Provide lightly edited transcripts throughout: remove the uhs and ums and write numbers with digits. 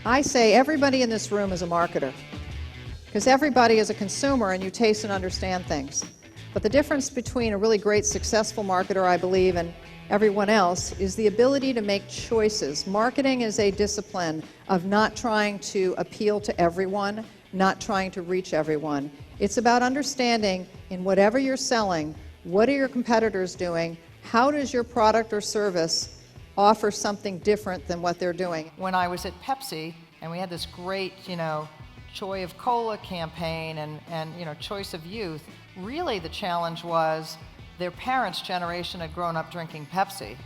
I say everybody in this room is a marketer, because everybody is a consumer and you taste and understand things. But the difference between a really great successful marketer, I believe, and everyone else is the ability to make choices. Marketing is a discipline of not trying to appeal to everyone, not trying to reach everyone. It's about understanding in whatever you're selling, what are your competitors doing, how does your product or service offer something different than what they're doing. When I was at Pepsi and we had this great, Joy of Cola campaign and Choice of Youth, really the challenge was their parents' generation had grown up drinking Pepsi.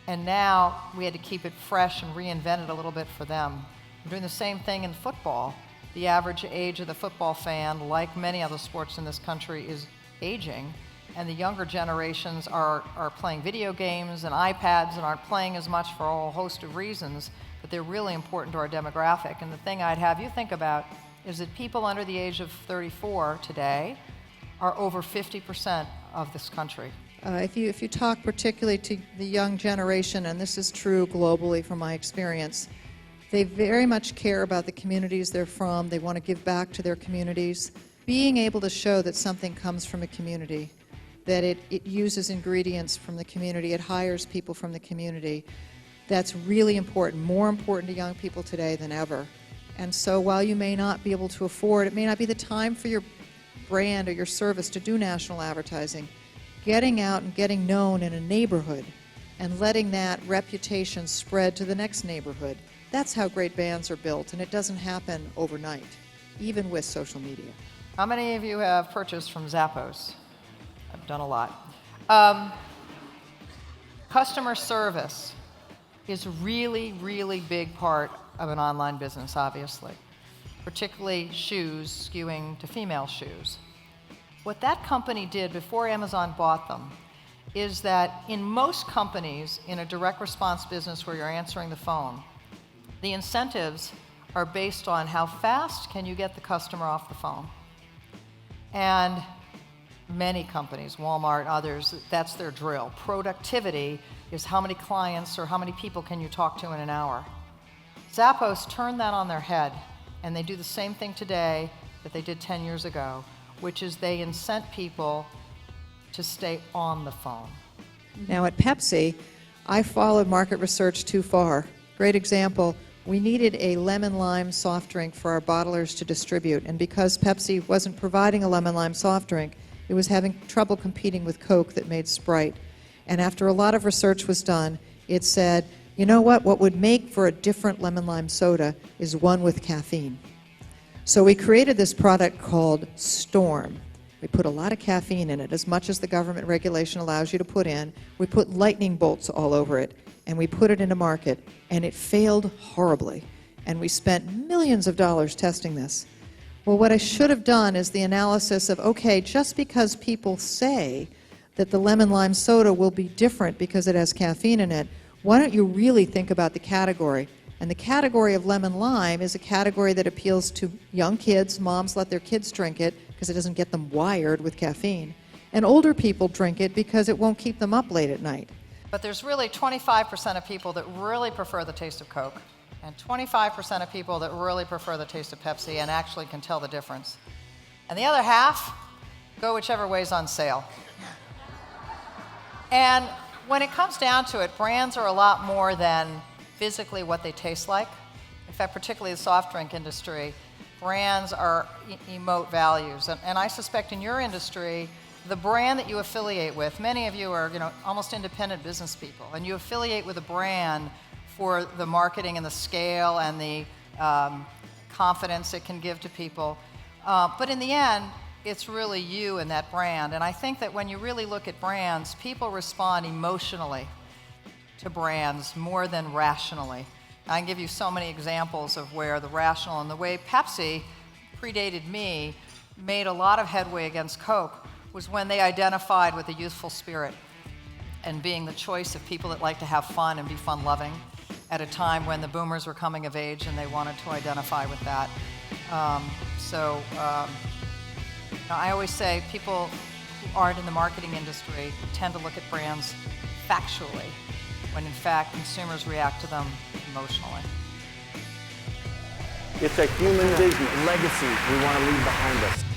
And now we had to keep it fresh and reinvent it a little bit for them. We're doing the same thing in football. The average age of the football fan, like many other sports in this country, is aging. And the younger generations are playing video games and iPads and aren't playing as much for a whole host of reasons, but they're really important to our demographic. And the thing I'd have you think about is that people under the age of 34 today are over 50% of this country. If you talk particularly to the young generation, and this is true globally from my experience, they very much care about the communities they're from. They want to give back to their communities. Being able to show that something comes from a community, that it uses ingredients from the community, it hires people from the community, that's really important, more important to young people today than ever. And so while you may not be able to afford, it may not be the time for your brand or your service to do national advertising, getting out and getting known in a neighborhood and letting that reputation spread to the next neighborhood, that's how great brands are built, and it doesn't happen overnight, even with social media. How many of you have purchased from Zappos? I've done a lot. Customer service is a really, really big part of an online business, obviously, particularly shoes, skewing to female shoes. What that company did before Amazon bought them is that in most companies in a direct response business where you're answering the phone, the incentives are based on how fast can you get the customer off the phone. And many companies, Walmart, others, that's their drill. Productivity is how many clients or how many people can you talk to in an hour. Zappos turned that on their head, and they do the same thing today that they did 10 years ago, which is they incent people to stay on the phone. Now at Pepsi, I followed market research too far. Great example, we needed a lemon lime soft drink for our bottlers to distribute, and because Pepsi wasn't providing a lemon lime soft drink, it was having trouble competing with Coke that made Sprite. And after a lot of research was done, it said, you know what would make for a different lemon lime soda is one with caffeine. So we created this product called Storm. We put a lot of caffeine in it, as much as the government regulation allows you to put in. We put lightning bolts all over it, and we put it into market, and it failed horribly. And we spent millions of dollars testing this. Well, what I should have done is the analysis of, okay, just because people say that the lemon lime soda will be different because it has caffeine in it, why don't you really think about the category? And the category of lemon lime is a category that appeals to young kids. Moms let their kids drink it because it doesn't get them wired with caffeine. And older people drink it because it won't keep them up late at night. But there's really 25% of people that really prefer the taste of Coke, and 25% of people that really prefer the taste of Pepsi and actually can tell the difference. And the other half go whichever way's on sale. And when it comes down to it, brands are a lot more than physically what they taste like. In fact, particularly the soft drink industry, brands are emote values. And I suspect in your industry, the brand that you affiliate with, many of you are almost independent business people, and you affiliate with a brand for the marketing and the scale and the confidence it can give to people. But in the end, it's really you and that brand. And I think that when you really look at brands, people respond emotionally to brands more than rationally. I can give you so many examples of where the rational and the way Pepsi predated me made a lot of headway against Coke was when they identified with the youthful spirit and being the choice of people that like to have fun and be fun-loving at a time when the boomers were coming of age and they wanted to identify with that. I always say people who aren't in the marketing industry tend to look at brands factually, when in fact consumers react to them emotionally. It's a human business. Legacy we want to leave behind us.